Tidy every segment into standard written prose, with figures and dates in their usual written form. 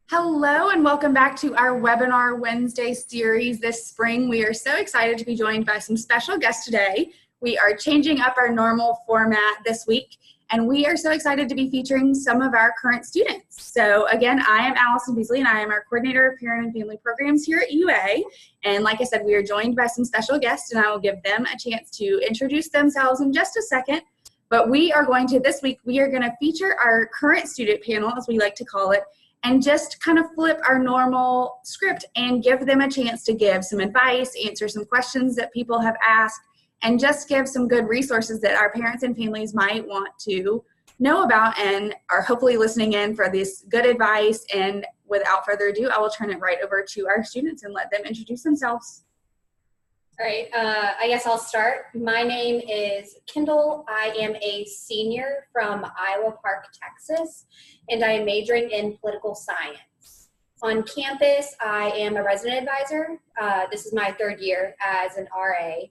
Hello and welcome back to our Webinar Wednesday series this spring. We are so excited to be joined by some special guests today. We are changing up our normal format this week, and we are so excited to be featuring some of our current students. So again, I am Allison Beasley, and I am our coordinator of parent and family programs here at UA. And like I said, we are joined by some special guests, and I will give them a chance to introduce themselves in just a second. But this week, we are going to feature our current student panel, as we like to call it, and just kind of flip our normal script and give them a chance to give some advice, answer some questions that people have asked, and just give some good resources that our parents and families might want to know about and are hopefully listening in for this good advice. And without further ado, I will turn it right over to our students and let them introduce themselves. All right, I guess I'll start. My name is Kendall. I am a senior from Iowa Park, Texas, and I am majoring in political science. On campus, I am a resident advisor. This is my third year as an RA.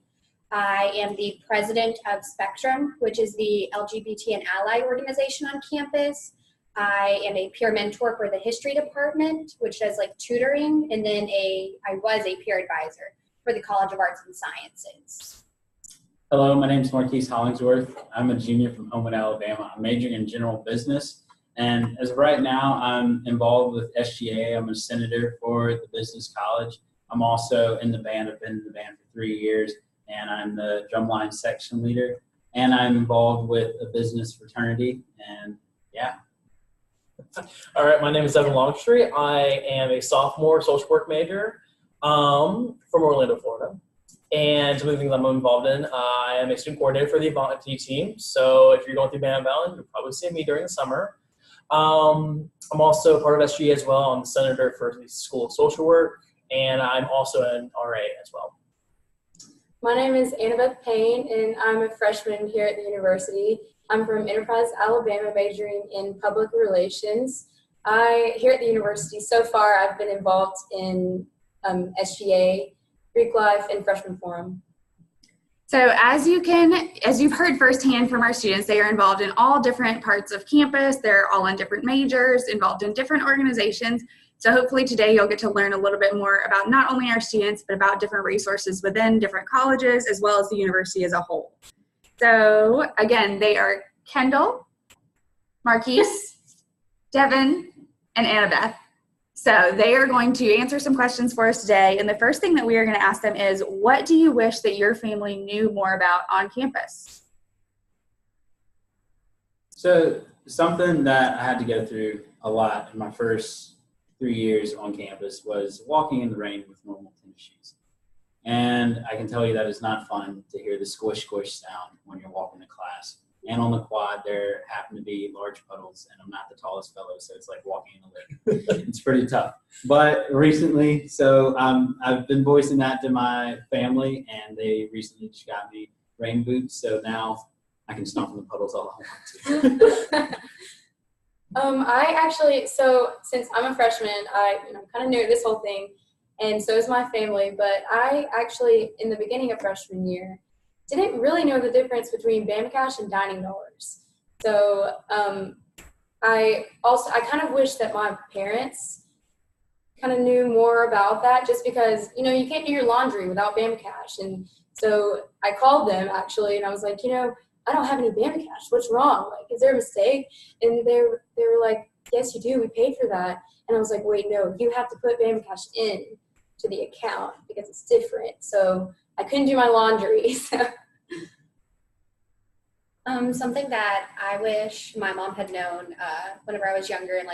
I am the president of Spectrum, which is the LGBT and ally organization on campus. I am a peer mentor for the history department, which does like tutoring, and then I was a peer advisor for the College of Arts and Sciences. Hello, my name is Marquise Hollingsworth. I'm a junior from Homewood, Alabama. I'm majoring in general business. And as of right now, I'm involved with SGA. I'm a senator for the business college. I'm also in the band. I've been in the band for 3 years, and I'm the drumline section leader. And I'm involved with a business fraternity, and yeah. All right, my name is Evan Longstreet. I am a sophomore social work major from Orlando, Florida. And some of the things I'm involved in, I am a student coordinator for the Avant team. So if you're going through Band Valley, you'll probably see me during the summer. I'm also part of SGA as well. I'm the senator for the School of Social Work, and I'm also an RA as well. My name is Annabeth Payne, and I'm a freshman here at the university. I'm from Enterprise, Alabama, majoring in public relations. Here at the university, so far, I've been involved in SGA, Greek Life, and Freshman Forum. So as you've heard firsthand from our students, they are involved in all different parts of campus. They're all in different majors, involved in different organizations. So hopefully today you'll get to learn a little bit more about not only our students, but about different resources within different colleges, as well as the university as a whole. So again, they are Kendall, Marquise, Devin, and Annabeth. So they are going to answer some questions for us today. And the first thing that we are going to ask them is, what do you wish that your family knew more about on campus? So something that I had to go through a lot in my first 3 years on campus was walking in the rain with normal tennis shoes. And I can tell you that it's not fun to hear the squish squish sound when you're walking to class. And on the quad, there happen to be large puddles, and I'm not the tallest fellow, so it's like walking in a lake. It's pretty tough. But recently, I've been voicing that to my family, and they recently just got me rain boots, so now I can stomp in the puddles all I want to. Since I'm a freshman, I'm kind of new to this whole thing, and so is my family, but I actually, in the beginning of freshman year, didn't really know the difference between Bama Cash and dining dollars. So I kind of wish that my parents kind of knew more about that, just because, you can't do your laundry without Bama Cash. And so I called them actually, and I was like, I don't have any Bama Cash. What's wrong? Like, is there a mistake? And they were like, yes, you do. We paid for that. And I was like, wait, no, you have to put Bama Cash in to the account because it's different. So I couldn't do my laundry. So. Something that I wish my mom had known whenever I was younger and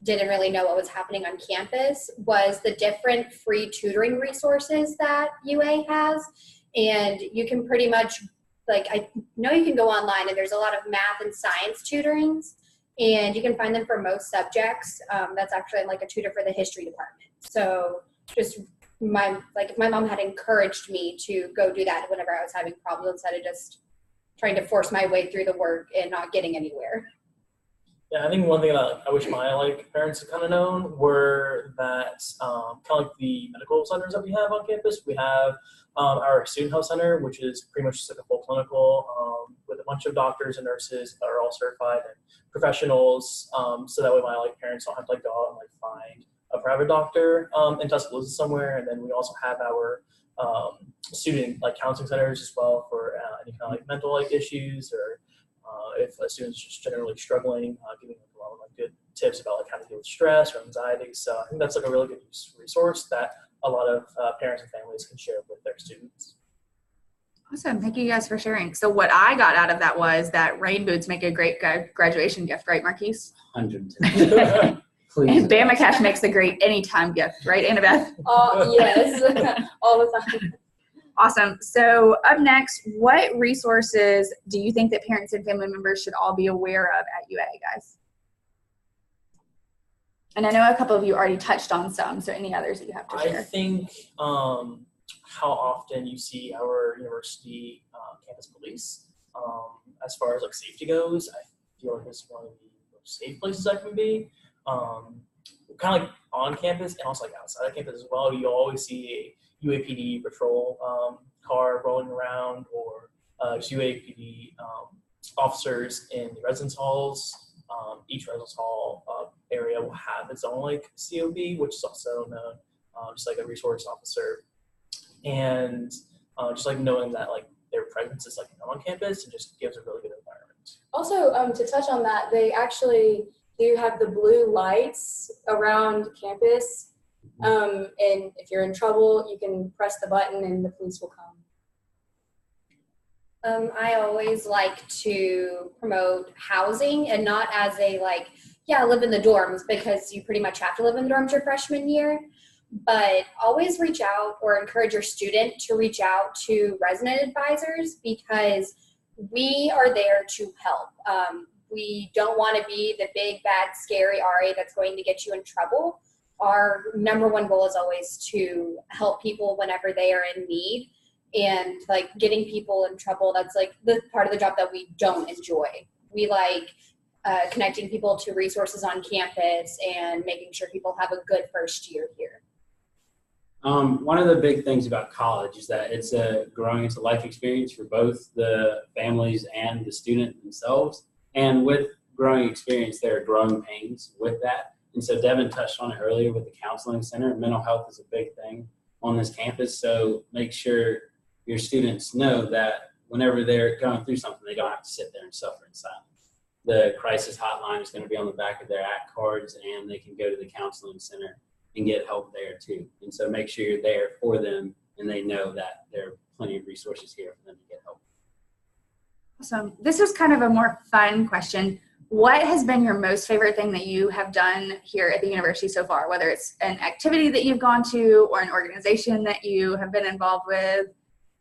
didn't really know what was happening on campus was the different free tutoring resources that UA has. And you can pretty much, I know you can go online and there's a lot of math and science tutorings, and you can find them for most subjects. That's actually a tutor for the history department. So just if my mom had encouraged me to go do that whenever I was having problems instead of just trying to force my way through the work and not getting anywhere. Yeah, I think one thing that I wish my parents had kind of known were that kind of like the medical centers that we have on campus. We have our student health center, which is pretty much just like a full clinical with a bunch of doctors and nurses that are all certified and professionals. So that way my parents don't have to go out and find a private doctor in Tuscaloosa somewhere. And then we also have our student counseling centers as well for any kind of mental issues, or if a student's just generally struggling, giving them a lot of good tips about how to deal with stress or anxiety. So I think that's a really good resource that a lot of parents and families can share with their students. Awesome. Thank you guys for sharing. So what I got out of that was that rain boots make a great graduation gift, right, Marquise? 110. Please. And Bama Cash makes a great anytime gift, right, Annabeth? Yes, all the time. Awesome. So up next, what resources do you think that parents and family members should all be aware of at UA, guys? And I know a couple of you already touched on some, so any others that you have to share? I think how often you see our university campus police as far as safety goes. I feel like it's one of the most safe places I can be. Kind of on campus and also outside of campus as well. You always see a UAPD patrol car rolling around, or UAPD officers in the residence halls. Each residence hall area will have its own COB, which is also known just a resource officer. And just knowing that their presence is on campus, and just gives a really good environment. Also, to touch on that, they actually do have the blue lights around campus. And if you're in trouble, you can press the button and the police will come. I always like to promote housing, and not as a live in the dorms, because you pretty much have to live in the dorms your freshman year. But always reach out or encourage your student to reach out to resident advisors, because we are there to help. We don't want to be the big, bad, scary RA that's going to get you in trouble. Our number one goal is always to help people whenever they are in need. And getting people in trouble, that's the part of the job that we don't enjoy. We connecting people to resources on campus and making sure people have a good first year here. One of the big things about college is that it's a life experience for both the families and the student themselves. And with growing experience, there are growing pains with that. And so Devin touched on it earlier with the counseling center. Mental health is a big thing on this campus. So make sure your students know that whenever they're going through something, they don't have to sit there and suffer in silence. The crisis hotline is going to be on the back of their ACT cards, and they can go to the counseling center and get help there too. And so make sure you're there for them, and they know that there are plenty of resources here for them to get help. Awesome. This is kind of a more fun question. What has been your most favorite thing that you have done here at the university so far, whether it's an activity that you've gone to or an organization that you have been involved with,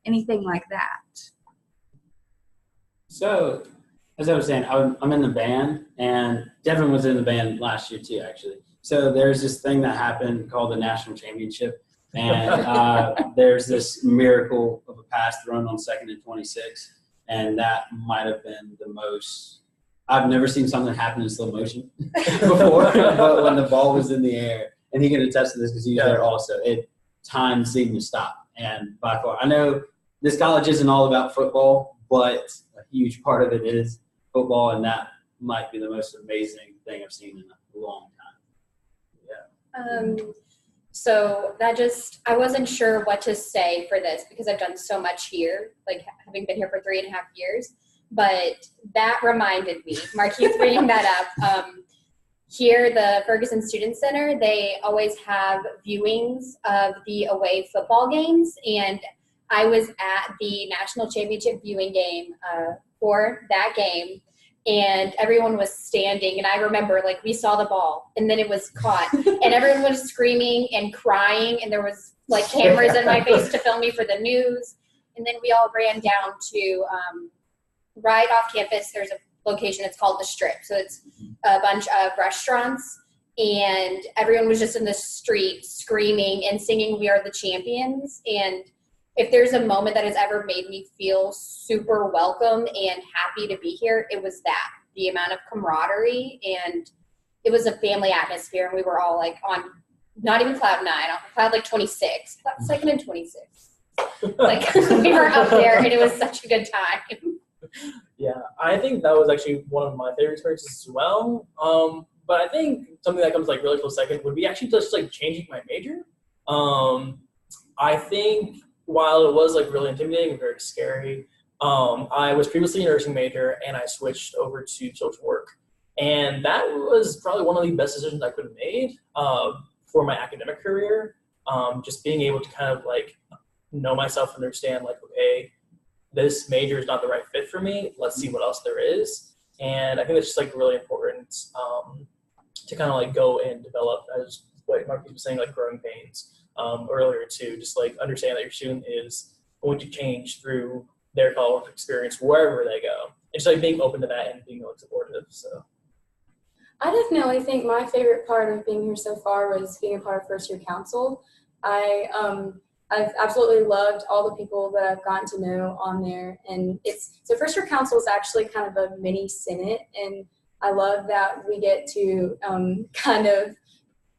anything like that? So, as I was saying, I'm in the band, and Devin was in the band last year too, actually. So there's this thing that happened called the National Championship, and there's this miracle of a pass thrown on 2nd and 26, and that might have been the most. I've never seen something happen in slow motion before, but when the ball was in the air, and he can attest to this because he was there also, time seemed to stop. And by far, I know this college isn't all about football, but a huge part of it is football, and that might be the most amazing thing I've seen in a long time. So I wasn't sure what to say for this, because I've done so much here, having been here for 3.5 years. But that reminded me, Marquise bringing that up. Here, the Ferguson Student Center, they always have viewings of the away football games, and I was at the National Championship viewing game for that game, and everyone was standing, and I remember we saw the ball, and then it was caught, and everyone was screaming and crying, and there was cameras in my face to film me for the news, and then we all ran down to right off campus. There's a location, it's called the Strip, so it's a bunch of restaurants, and everyone was just in the street screaming and singing "We Are the Champions." And if there's a moment that has ever made me feel super welcome and happy to be here, it was that. the amount of camaraderie, and it was a family atmosphere, and we were all like on not even cloud 9, on cloud like 26, second and 26. Like we were up there, and it was such a good time. Yeah, I think that was actually one of my favorite experiences as well. But I think something that comes like really close second would be actually just like changing my major. I think while it was like really intimidating and very scary, I was previously a nursing major and I switched over to social work. And that was probably one of the best decisions I could have made for my academic career. Just being able to kind of like know myself, understand like, okay, this major is not the right fit for me. Let's see what else there is. And I think it's just like really important to kind of like go and develop, as what Mark was saying, like growing pains earlier too. Just like understand that your student is going to change through their college experience wherever they go. It's like being open to that and being like supportive. So I definitely think my favorite part of being here so far was being a part of first year council. I've absolutely loved all the people that I've gotten to know on there, and so first year council is actually kind of a mini Senate, and I love that we get to kind of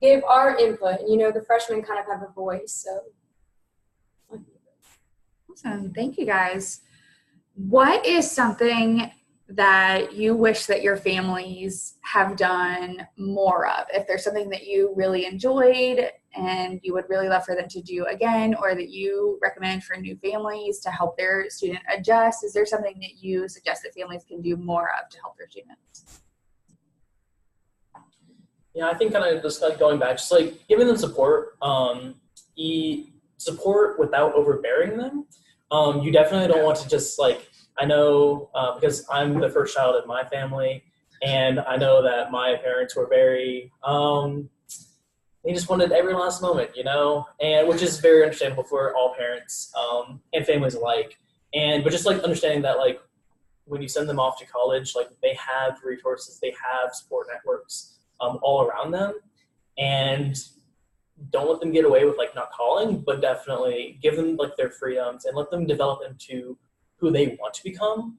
give our input. You know, the freshmen kind of have a voice. So Awesome. Thank you, guys. What is something that you wish that your families have done more of? If there's something that you really enjoyed and you would really love for them to do again, or that you recommend for new families to help their student adjust, is there something that you suggest that families can do more of to help their students? yeah, I think kind of just like going back, just like giving them support, support without overbearing them. You definitely don't want to just like, I know because I'm the first child in my family, and I know that my parents were very, they just wanted every last moment, you know, and which is very understandable for all parents and families alike. But just like understanding that like when you send them off to college, like they have resources, they have support networks all around them, and don't let them get away with like not calling, but definitely give them like their freedoms and let them develop into who they want to become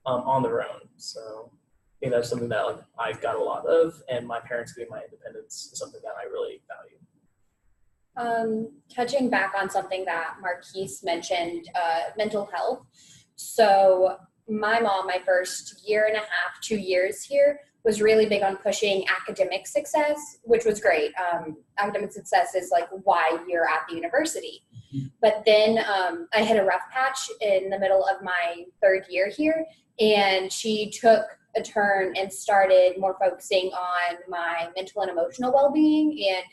on their own. So I think that's something that like I got a lot of, and my parents giving my independence is something that I really value. Touching back on something that Marquise mentioned, mental health. So my mom, my first year and a half, 2 years here, was really big on pushing academic success, which was great. Academic success is like why you're at the university. But then I hit a rough patch in the middle of my 3rd year here, and she took a turn and started more focusing on my mental and emotional well-being, and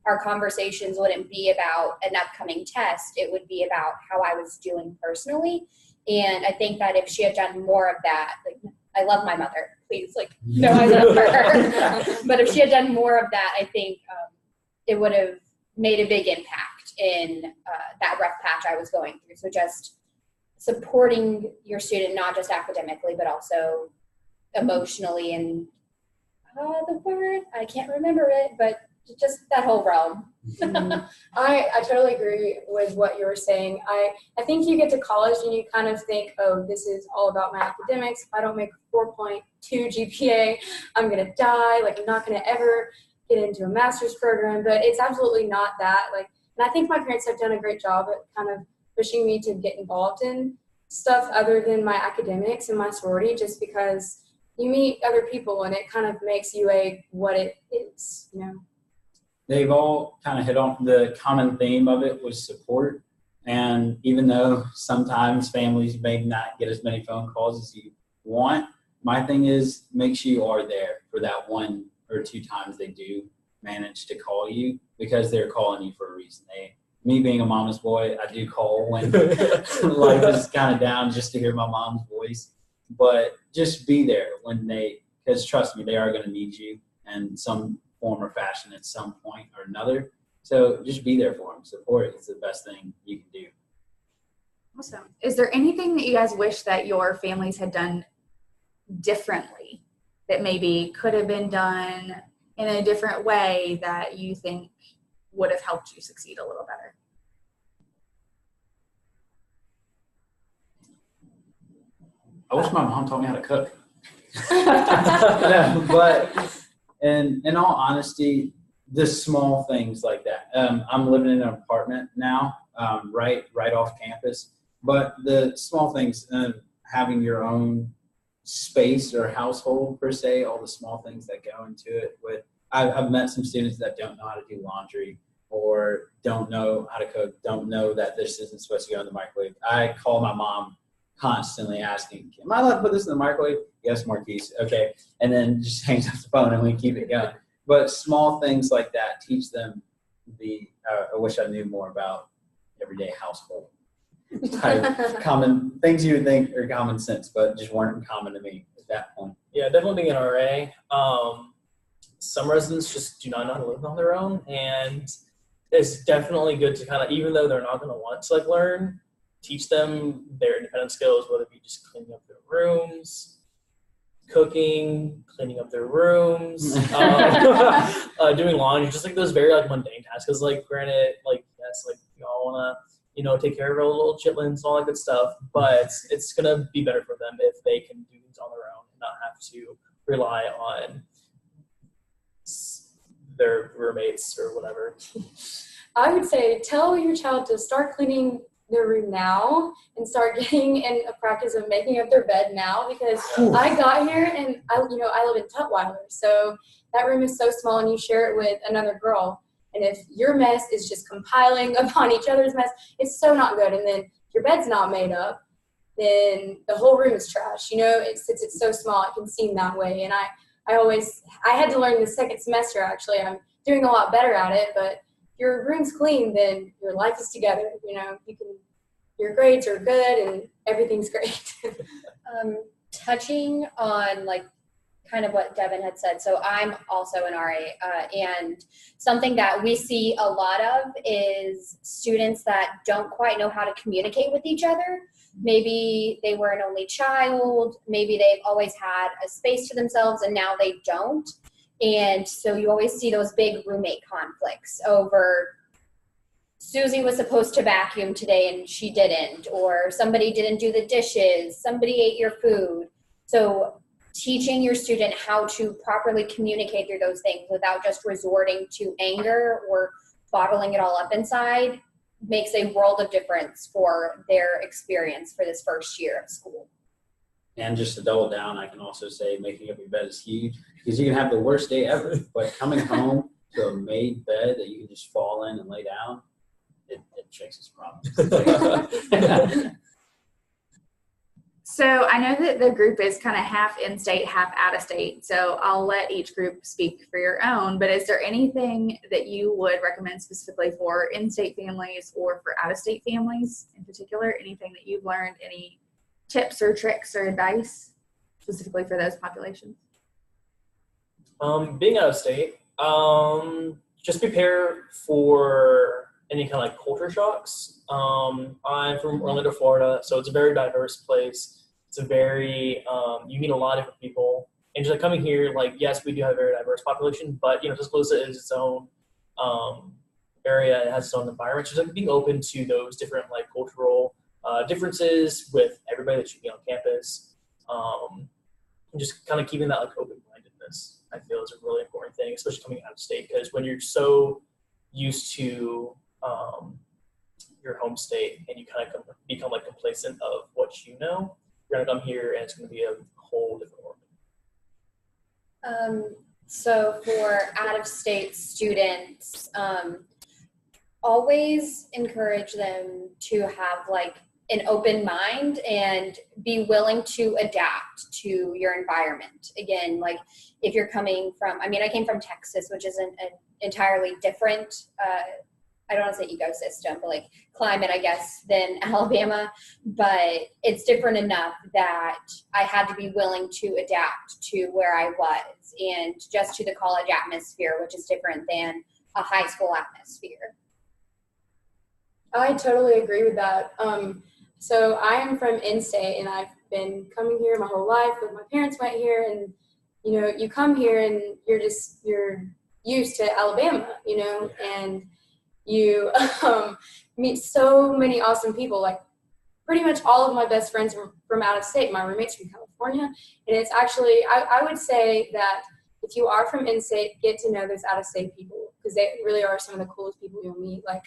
our conversations wouldn't be about an upcoming test. It would be about how I was doing personally. And I think that if she had done more of that, like, I love my mother, please, like, no, I love her. But if she had done more of that, I think it would have made a big impact in that rough patch I was going through. So just supporting your student, not just academically, but also emotionally, and the word, I can't remember it, but just that whole realm. I totally agree with what you were saying. I think you get to college and you kind of think, oh, this is all about my academics. If I don't make a 4.2 GPA, I'm going to die. Like, I'm not going to ever get into a master's program. But it's absolutely not that. Like, and I think my parents have done a great job at kind of pushing me to get involved in stuff other than my academics and my sorority, just because you meet other people and it kind of makes you what it is, you know. They've all kind of hit on the common theme of it was support. And even though sometimes families may not get as many phone calls as you want, my thing is make sure you are there for that 1 or 2 times they do manage to call you, because they're calling you for a reason. Me being a mama's boy, I do call when life is kind of down just to hear my mom's voice. But just be there when because trust me, they are going to need you in some form or fashion at some point or another. So just be there for them. Support is the best thing you can do. Awesome. Is there anything that you guys wish that your families had done differently that maybe could have been done in a different way that you think would have helped you succeed a little better? I wish my mom taught me how to cook. No, but in all honesty, the small things like that. I'm living in an apartment now, right off campus. But the small things, having your own space or household per se, all the small things that go into it. I've met some students that don't know how to do laundry or don't know how to cook, don't know that this isn't supposed to go in the microwave. I call my mom constantly asking, am I allowed to put this in the microwave? Yes, Marquise. Okay. And then just hangs up the phone and we keep it going. But small things like that teach them I wish I knew more about everyday household type common things you would think are common sense, but just weren't common to me at that point. Yeah, definitely being an RA. Some residents just do not know how to live on their own, and it's definitely good to kind of, even though they're not going to want to like learn, teach them their independent skills, whether it be just cleaning up their rooms, cooking, cleaning up their rooms, doing laundry, just like those very like mundane tasks. Because like, granted, like yes, like you all want to take care of our little chitlins and all that good stuff, but it's gonna be better for them if they can do things on their own and not have to rely on their roommates or whatever. I would say tell your child to start cleaning their room now and start getting in a practice of making up their bed now, because I got here and I live in Tutwiler, so that room is so small and you share it with another girl. And if your mess is just compiling upon each other's mess, it's so not good. And then if your bed's not made up, then the whole room is trash. It's so small, it can seem that way. And I had to learn the second semester, actually. I'm doing a lot better at it, but if your room's clean, then your life is together. Your grades are good and everything's great. Touching on like kind of what Devin had said. So I'm also an RA, and something that we see a lot of is students that don't quite know how to communicate with each other. Maybe they were an only child, maybe they've always had a space to themselves and now they don't. And so you always see those big roommate conflicts over Susie was supposed to vacuum today and she didn't, or somebody didn't do the dishes, somebody ate your food. So teaching your student how to properly communicate through those things without just resorting to anger or bottling it all up inside makes a world of difference for their experience for this first year of school. And just to double down, I can also say making up your bed is huge, because you can have the worst day ever, but coming home to a made bed that you can just fall in and lay down, it fixes problems. So I know that the group is kind of half in-state, half out-of-state, so I'll let each group speak for your own, but is there anything that you would recommend specifically for in-state families or for out-of-state families in particular? Anything that you've learned, any tips or tricks or advice specifically for those populations? Being out of state, just prepare for any kind of like culture shocks. I'm from Orlando, Florida, so it's a very diverse place. It's a very, you meet a lot of different people. And just like coming here, like, yes, we do have a very diverse population, but, Tuscaloosa is its own area. It has its own environment. So just like being open to those different like cultural differences with everybody that should be on campus. And just kind of keeping that like open-mindedness, I feel, is a really important thing, especially coming out of state, because when you're so used to your home state and you kind of become like complacent of what you know, you're going to come here and it's going to be a whole different world. So for out-of-state students, always encourage them to have like an open mind and be willing to adapt to your environment. Again, like if you're coming from, I came from Texas, which is an entirely different, I don't want to say ecosystem, but like climate, I guess, than Alabama, but it's different enough that I had to be willing to adapt to where I was and just to the college atmosphere, which is different than a high school atmosphere. I totally agree with that. So I am from in-state, and I've been coming here my whole life. But my parents went here, and you come here and you're used to Alabama, and you meet so many awesome people. Like pretty much all of my best friends are from out of state. My roommate's from California, and it's actually, I would say that if you are from in-state, get to know those out-of-state people, because they really are some of the coolest people you'll meet. Like,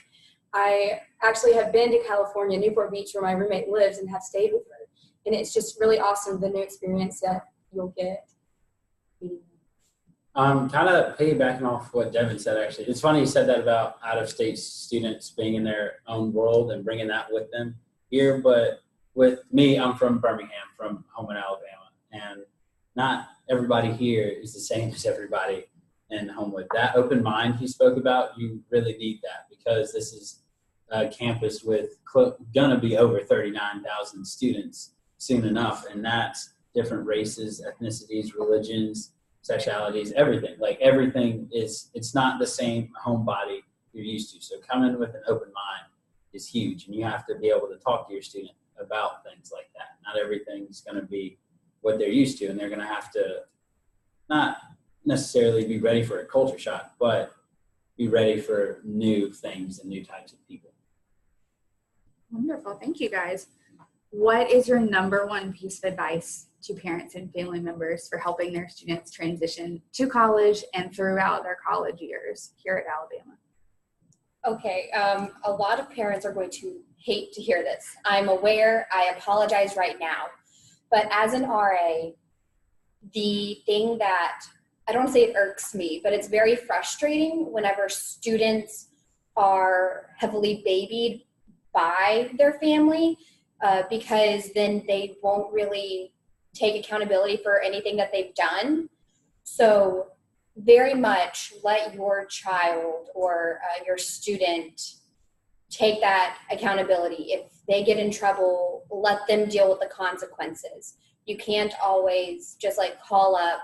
I actually have been to California, Newport Beach, where my roommate lives, and have stayed with her. And it's just really awesome, the new experience that you'll get. Kind of piggybacking off what Devin said, actually. It's funny you said that about out-of-state students being in their own world and bringing that with them here. But with me, I'm from Birmingham, from Homewood, Alabama. And not everybody here is the same as everybody in Homewood. That open mind he spoke about, you really need that, because this is a campus with gonna be over 39,000 students soon enough, and that's different races, ethnicities, religions, sexualities, everything. Like, everything is, it's not the same homebody you're used to. So coming with an open mind is huge, and you have to be able to talk to your student about things like that. Not everything's gonna be what they're used to, and they're gonna have to not necessarily be ready for a culture shock, but be ready for new things and new types of people. Wonderful. Thank you, guys. What is your number one piece of advice to parents and family members for helping their students transition to college and throughout their college years here at Alabama? Okay, a lot of parents are going to hate to hear this. I'm aware. I apologize right now. But as an RA, the thing that, I don't want to say it irks me, but it's very frustrating whenever students are heavily babied by their family, because then they won't really take accountability for anything that they've done. So very much let your child or your student take that accountability. If they get in trouble, let them deal with the consequences. You can't always just like call up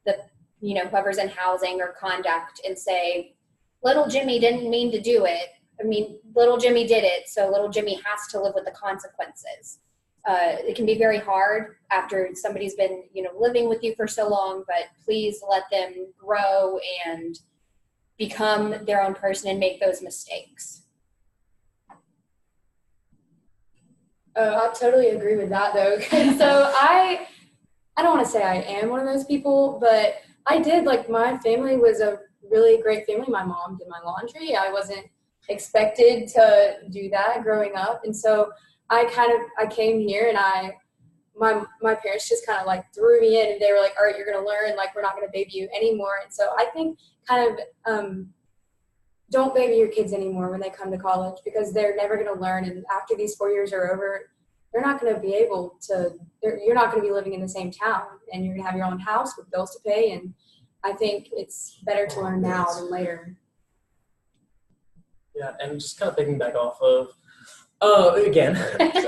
the, whoever's in housing or conduct and say, little Jimmy didn't mean to do it. I mean, little Jimmy did it, so little Jimmy has to live with the consequences. It can be very hard after somebody's been, living with you for so long, but please let them grow and become their own person and make those mistakes. I totally agree with that, though. So I don't want to say I am one of those people, but I did, my family was a really great family. My mom did my laundry. I wasn't expected to do that growing up. And so I came here, and my parents just kind of threw me in, and they were like, all right, you're going to learn, we're not going to baby you anymore. And so I think don't baby your kids anymore when they come to college, because they're never going to learn. And after these 4 years are over, they're not going to be able to, you're not going to be living in the same town, and you're going to have your own house with bills to pay. And I think it's better to learn now than later. Yeah, and just kind of picking back off of, again,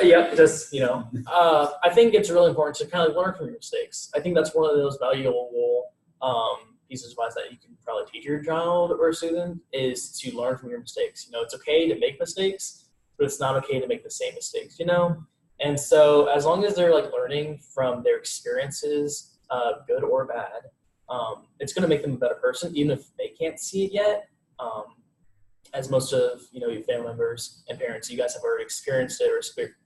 yep, just, I think it's really important to kind of learn from your mistakes. I think that's one of those valuable pieces of advice that you can probably teach your child or student, is to learn from your mistakes. It's okay to make mistakes, but it's not okay to make the same mistakes, And so as long as they're learning from their experiences, good or bad, it's going to make them a better person, even if they can't see it yet. As most of your family members and parents, you guys have already experienced it or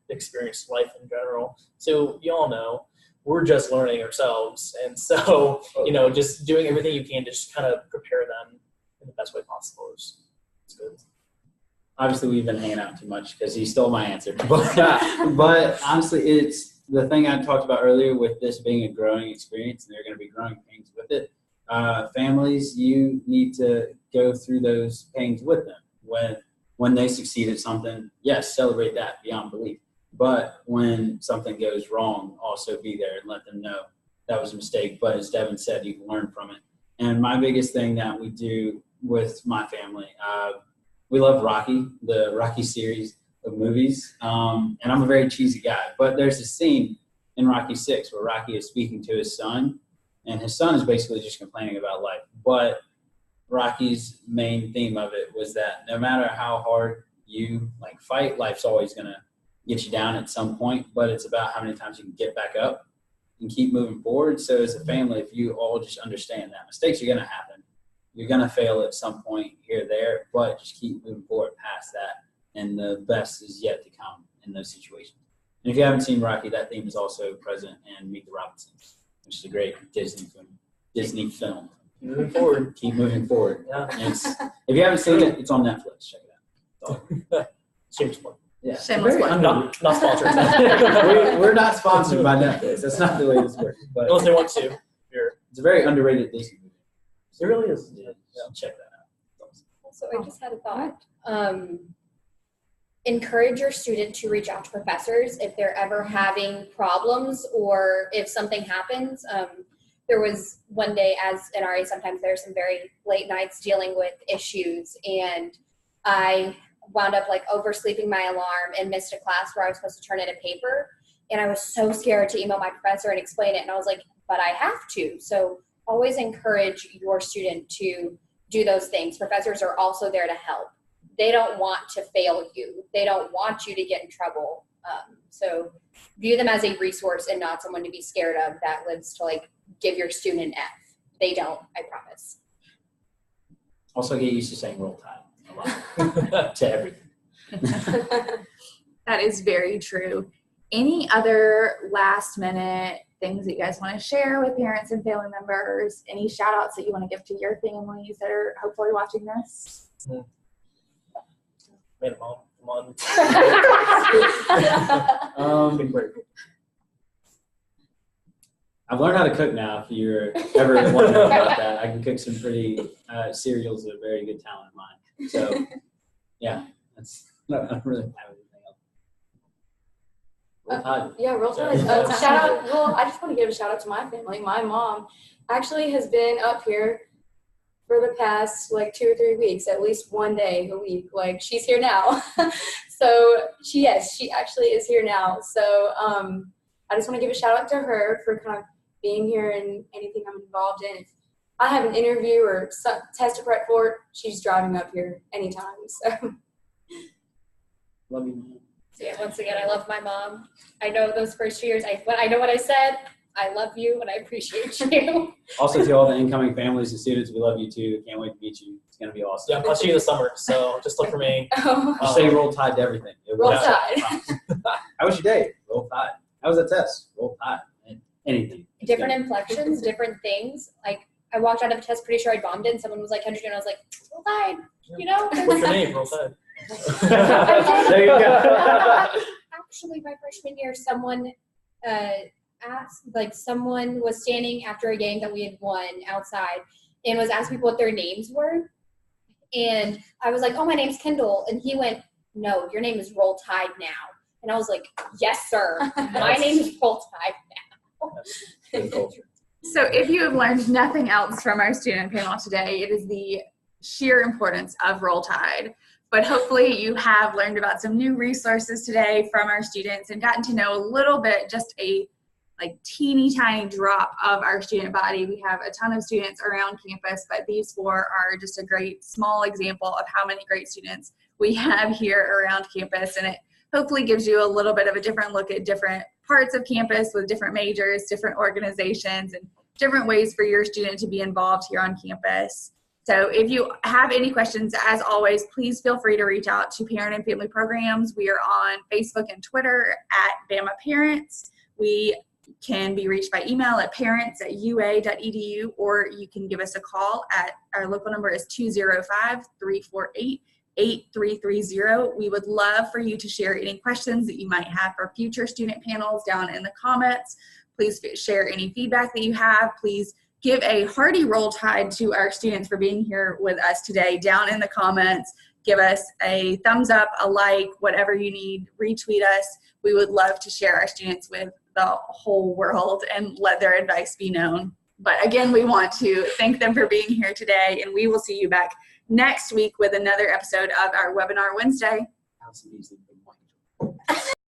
experienced life in general. So you all know we're just learning ourselves, and so just doing everything you can to just kind of prepare them in the best way possible is good. Obviously, we've been hanging out too much because he stole my answer. But honestly, it's the thing I talked about earlier with this being a growing experience, and there are going to be growing pains with it. Families, you need to go through those pains with them. When they succeed at something, yes, celebrate that beyond belief. But when something goes wrong, also be there and let them know that was a mistake. But as Devin said, you can learn from it. And my biggest thing that we do with my family, we love Rocky, the Rocky series of movies. And I'm a very cheesy guy. But there's a scene in Rocky 6 where Rocky is speaking to his son. And his son is basically just complaining about life. But Rocky's main theme of it was that no matter how hard you fight, life's always going to get you down at some point. But it's about how many times you can get back up and keep moving forward. So as a family, if you all just understand that mistakes are going to happen, you're going to fail at some point here or there, but just keep moving forward past that. And the best is yet to come in those situations. And if you haven't seen Rocky, that theme is also present in Meet the Robinsons, which is a great Disney film. Moving forward. Keep moving forward. Yeah. And if you haven't seen it, it's on Netflix. Check it out. Shameless plug. Yeah. Shameless Very plug. underrated. Not sponsored. We're not sponsored by Netflix. That's not the way this works. But Unless they want to. it's a very underrated Disney movie. It really is. Yeah, check that out. So I just had a thought. Encourage your student to reach out to professors if they're ever having problems or if something happens. There was one day as an RA, sometimes there's some very late nights dealing with issues, and I wound up like oversleeping my alarm and missed a class where I was supposed to turn in a paper. And I was so scared to email my professor and explain it. And I was like, but I have to. So always encourage your student to do those things. Professors are also there to help. They don't want to fail you. They don't want you to get in trouble. So view them as a resource and not someone to be scared of that lives to like give your student an F. They don't, I promise. Also get used to saying roll tide a lot to everything. That is very true. Any other last minute things that you guys want to share with parents and family members? Any shout outs that you want to give to your families that are hopefully watching this? Made a mom. Come Um, on. I've learned how to cook now. If you're ever wondering about that, I can cook some pretty cereals that are very good talent of mine. So, yeah, I don't really have anything else. Roll Tide. Yeah, Roll Tide. Yeah. Shout out. Well, I just want to give a shout out to my family. My mom actually has been up here for the past like 2 or 3 weeks, at least one day a week. Like she's here now. So she actually is here now. So I just want to give a shout out to her for kind of being here and anything I'm involved in. If I have an interview or some test to prep for, she's driving up here anytime. So Love you, Mom. So yeah, once again, I love my mom. I know those first few years, I know what I said. I love you and I appreciate you. Also, to all the incoming families and students, we love you too. Can't wait to meet you. It's going to be awesome. Yeah, I'll see you this summer, so just look for me. Just say Roll Tide to everything. It Roll will. Tide. How was your day? Roll Tide. How was that test? Roll Tide. Anything. Different inflections, different things. Like I walked out of a test pretty sure I bombed it and someone was like, how'd you do? And I was like, well, fine. You know? What's your name? Roll Tide. There you go. Actually, my freshman year, someone someone was standing after a game that we had won outside and was asking people what their names were. And I was like, oh, my name's Kendall. And he went, no, your name is Roll Tide now. And I was like, yes, sir. My name is Roll Tide now. Good culture. So if you have learned nothing else from our student panel today, it is the sheer importance of Roll Tide. But hopefully you have learned about some new resources today from our students and gotten to know a little bit, just a teeny tiny drop of our student body. We have a ton of students around campus, but these 4 are just a great small example of how many great students we have here around campus. And it hopefully gives you a little bit of a different look at different parts of campus with different majors, different organizations, and different ways for your student to be involved here on campus. So if you have any questions, as always, please feel free to reach out to Parent and Family Programs. We are on Facebook and Twitter at Bama Parents. We can be reached by email at parents@ua.edu, or you can give us a call at our local number is 205-348-8330. We would love for you to share any questions that you might have for future student panels down in the comments. Please share any feedback that you have. Please give a hearty Roll Tide to our students for being here with us today down in the comments. Give us a thumbs up, a like, whatever you need. Retweet us. We would love to share our students with the whole world and let their advice be known. But again, we want to thank them for being here today, and we will see you back next week with another episode of our Webinar Wednesday.